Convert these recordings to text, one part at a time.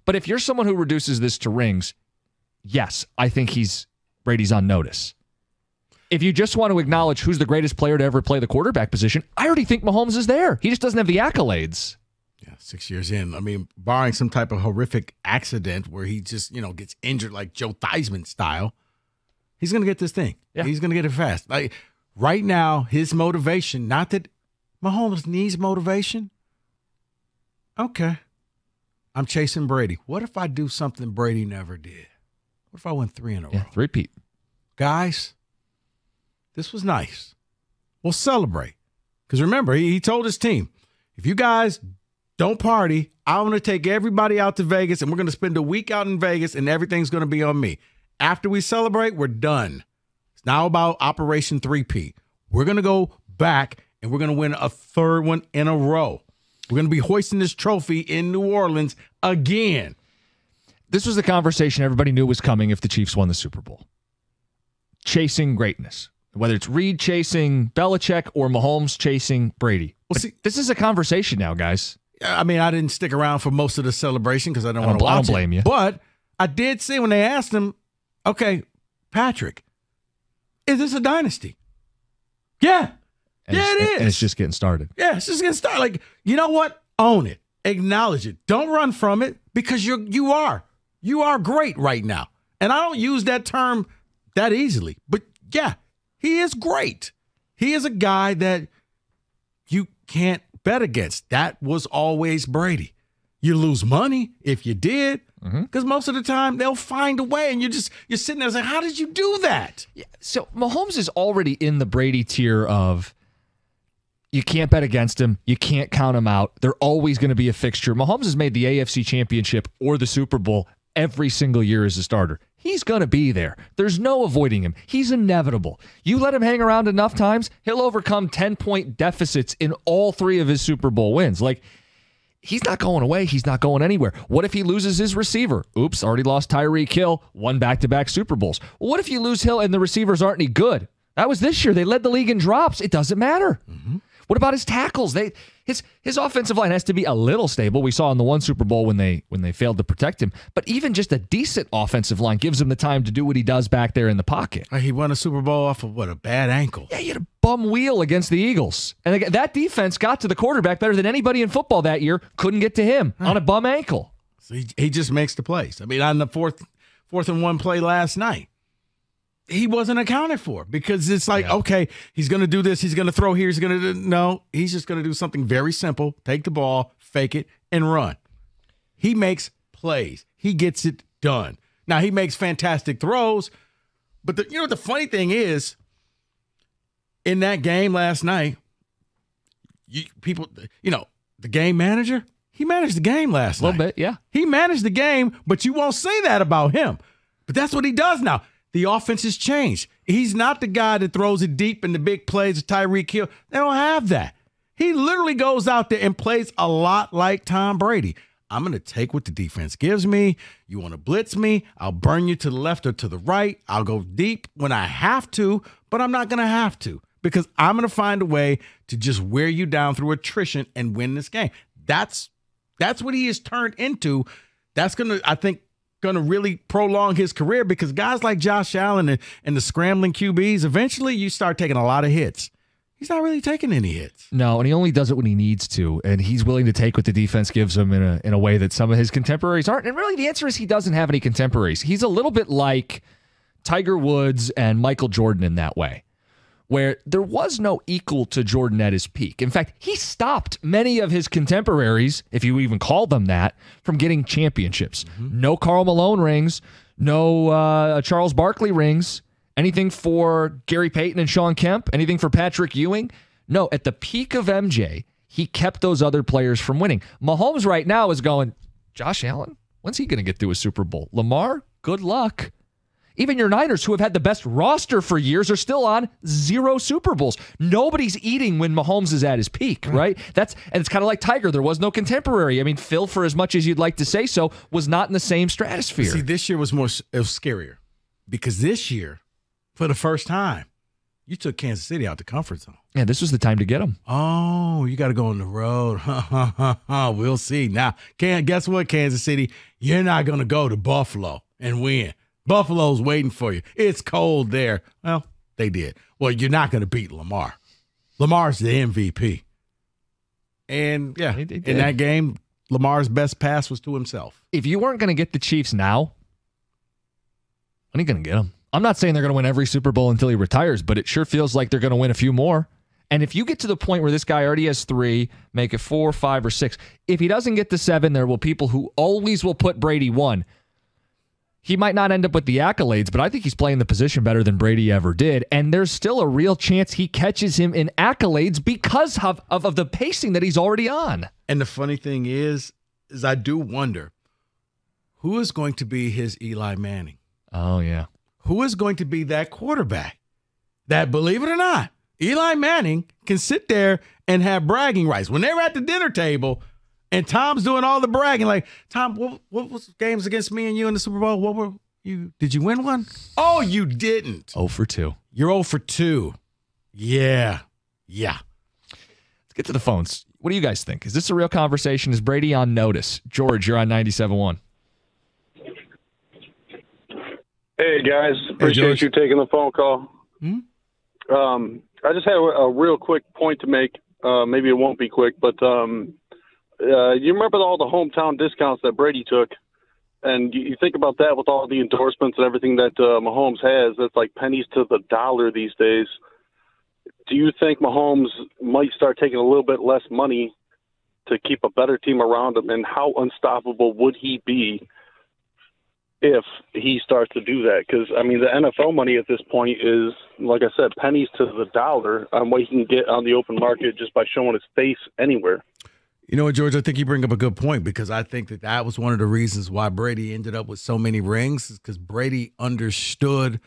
But if you're someone who reduces this to rings, yes, I think Brady's on notice. If you just want to acknowledge who's the greatest player to ever play the quarterback position, I already think Mahomes is there. He just doesn't have the accolades. Yeah, 6 years in. I mean, barring some type of horrific accident where he just, gets injured like Joe Theismann style, he's going to get this thing. Yeah. He's going to get it fast. Like right now, his motivation, not that Mahomes needs motivation. Okay. I'm chasing Brady. What if I do something Brady never did? What if I win 3 in a row? Yeah, three-peat. Guys, this was nice. We'll celebrate. Because remember, he told his team, if you guys don't party, I'm going to take everybody out to Vegas, and we're going to spend a week out in Vegas, and everything's going to be on me. After we celebrate, we're done. It's now about Operation 3P. We're going to go back, and we're going to win a 3rd one in a row. We're going to be hoisting this trophy in New Orleans again. This was the conversation everybody knew was coming if the Chiefs won the Super Bowl. Chasing greatness. Whether it's Reed chasing Belichick or Mahomes chasing Brady. Well, see, this is a conversation now, guys. I mean, I didn't stick around for most of the celebration because I don't want to watch it. I don't blame you. But I did see when they asked him, okay, Patrick, is this a dynasty? Yeah. It is. And it's just getting started. Yeah, it's just getting started. Like, you know what? Own it. Acknowledge it. Don't run from it because you are great right now. And I don't use that term that easily. But, yeah, he is great. He is a guy that you can't bet against. That was always Brady. You lose money if you did, because most of the time they'll find a way, and you're sitting there saying, how did you do that? Yeah, so Mahomes is already in the Brady tier of you can't bet against him, you can't count him out. They're always going to be a fixture. Mahomes has made the AFC Championship or the Super Bowl every single year as a starter. He's going to be there. There's no avoiding him. He's inevitable. You let him hang around enough times, he'll overcome 10-point deficits in all 3 of his Super Bowl wins. Like, he's not going away. He's not going anywhere. What if he loses his receiver? Oops, already lost Tyreek Hill, won back-to-back Super Bowls. Well, what if you lose Hill and the receivers aren't any good? That was this year. They led the league in drops. It doesn't matter. What about his tackles? His offensive line has to be a little stable. We saw in the one Super Bowl when they failed to protect him. But even just a decent offensive line gives him the time to do what he does back there in the pocket. He won a Super Bowl off of a bad ankle. Yeah, he had a bum wheel against the Eagles. And that defense got to the quarterback better than anybody in football that year. Couldn't get to him on a bum ankle. So he just makes the plays. I mean, on the fourth and 1 play last night, he wasn't accounted for because it's like, okay, he's going to do this. He's going to throw here. He's going to do. No, he's just going to do something very simple. Take the ball, fake it, and run. He makes plays. He gets it done. Now, he makes fantastic throws. But the funny thing is, in that game last night, the game manager, he managed the game last night. A little bit, yeah. He managed the game, but you won't say that about him. But that's what he does now. The offense has changed. He's not the guy that throws it deep in the big plays of Tyreek Hill. They don't have that. He literally goes out there and plays a lot like Tom Brady. I'm going to take what the defense gives me. You want to blitz me? I'll burn you to the left or to the right. I'll go deep when I have to, but I'm not going to have to because I'm going to find a way to just wear you down through attrition and win this game. That's what he has turned into. That's going to really prolong his career because guys like Josh Allen and the scrambling QBs, eventually you start taking a lot of hits. He's not really taking any hits. No, and he only does it when he needs to, and he's willing to take what the defense gives him in a way that some of his contemporaries aren't. And really the answer is he doesn't have any contemporaries. He's a little bit like Tiger Woods and Michael Jordan in that way, where there was no equal to Jordan at his peak. In fact, he stopped many of his contemporaries, if you even call them that, from getting championships. No Karl Malone rings, no Charles Barkley rings, anything for Gary Payton and Sean Kemp, anything for Patrick Ewing. No, at the peak of MJ, he kept those other players from winning. Mahomes right now is going, Josh Allen, when's he going to get to a Super Bowl? Lamar, good luck. Even your Niners, who have had the best roster for years, are still on 0 Super Bowls. Nobody's eating when Mahomes is at his peak, right? And it's kind of like Tiger. There was no contemporary. I mean, Phil, for as much as you'd like to say so, was not in the same stratosphere. See, this year was scarier because this year, for the first time, You took Kansas City out the comfort zone. Yeah, this was the time to get him. Oh, you got to go on the road. We'll see. Now, guess what, Kansas City? You're not going to go to Buffalo and win. Buffalo's waiting for you. It's cold there. Well, they did. Well, you're not going to beat Lamar. Lamar's the MVP. And, yeah, in that game, Lamar's best pass was to himself. If you weren't going to get the Chiefs now, when are you going to get them? I'm not saying they're going to win every Super Bowl until he retires, but it sure feels like they're going to win a few more. And if you get to the point where this guy already has 3, make it 4, 5, or 6. If he doesn't get to 7, there will people who always will put Brady 1. He might not end up with the accolades, but I think he's playing the position better than Brady ever did. And there's still a real chance he catches him in accolades because of the pacing that he's already on. And the funny thing is I do wonder, who is going to be his Eli Manning? Oh, yeah. Who is going to be that quarterback that, believe it or not, Eli Manning can sit there and have bragging rights. When they were at the dinner table and Tom's doing all the bragging, like, Tom, what was games against me and you in the Super Bowl? What were you? Did you win one? Oh, you didn't. 0 for 2. You're 0 for 2. Yeah. Let's get to the phones. What do you guys think? Is this a real conversation? Is Brady on notice? George, you're on 97.1. Hey, guys. Appreciate you taking the phone call. I just had a real quick point to make. Maybe it won't be quick, but you remember all the hometown discounts that Brady took? And you think about that with all the endorsements and everything that Mahomes has, that's like pennies to the dollar these days. Do you think Mahomes might start taking a little bit less money to keep a better team around him? And how unstoppable would he be if he starts to do that? Because, I mean, the NFL money at this point is, like I said, pennies to the dollar on what he can get on the open market just by showing his face anywhere. You know what, George? I think you bring up a good point, because I think that was one of the reasons why Brady ended up with so many rings, is because Brady understood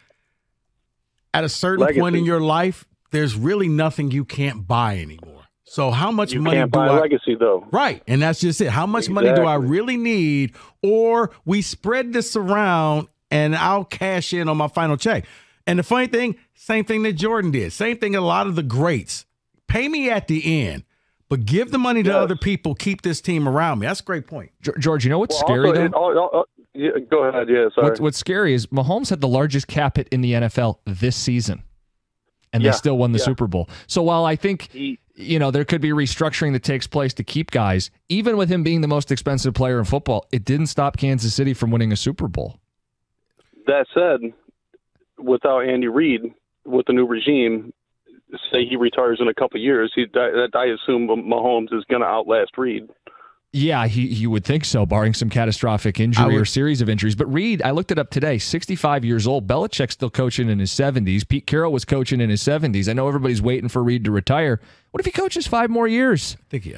at a certain point in your life, there's really nothing you can't buy anymore. So how much money can't buy legacy, though. Right, and that's just it. How much money do I really need? Or we spread this around and I'll cash in on my final check. And the funny thing, same thing that Jordan did. Same thing a lot of the greats. Pay me at the end, but give the money to other people. Keep this team around me. That's a great point. George, you know what's scary, though? Yeah, go ahead. Yeah, sorry. What's scary is Mahomes had the largest cap hit in the NFL this season, and they still won the Super Bowl. So while I think there could be restructuring that takes place to keep guys, even with him being the most expensive player in football, it didn't stop Kansas City from winning a Super Bowl. That said, without Andy Reid, with the new regime, say he retires in a couple of years, I assume Mahomes is going to outlast Reid. Yeah, he would think so, barring some catastrophic injury or series of injuries. But Reid, I looked it up today, 65 years old. Belichick's still coaching in his 70s. Pete Carroll was coaching in his 70s. I know everybody's waiting for Reid to retire. What if he coaches 5 more years? I think he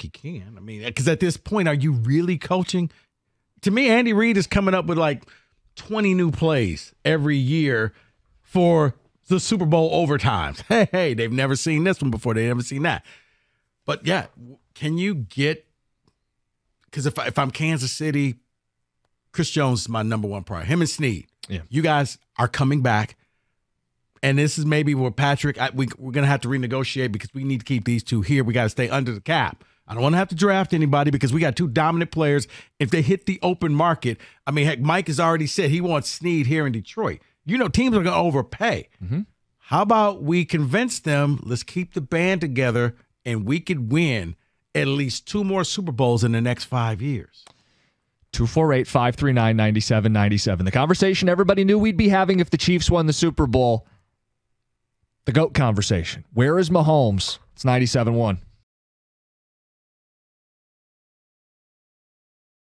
can. I mean, because at this point, are you really coaching? To me, Andy Reid is coming up with like 20 new plays every year for the Super Bowl overtimes. Hey, they've never seen this one before. They've never seen that. But yeah, can you get? Because if I'm Kansas City, Chris Jones is my number one priority. Him and Snead. Yeah. You guys are coming back. And this is maybe where Patrick, we're going to have to renegotiate, because we need to keep these two here. We got to stay under the cap. I don't want to have to draft anybody, because we got 2 dominant players. If they hit the open market, I mean, heck, Mike has already said he wants Snead here in Detroit. Teams are going to overpay. Mm-hmm. How about we convince them, let's keep the band together, and we could win at least 2 more Super Bowls in the next 5 years. 248-539-9797. The conversation everybody knew we'd be having if the Chiefs won the Super Bowl. The GOAT conversation. Where is Mahomes? It's 97.1.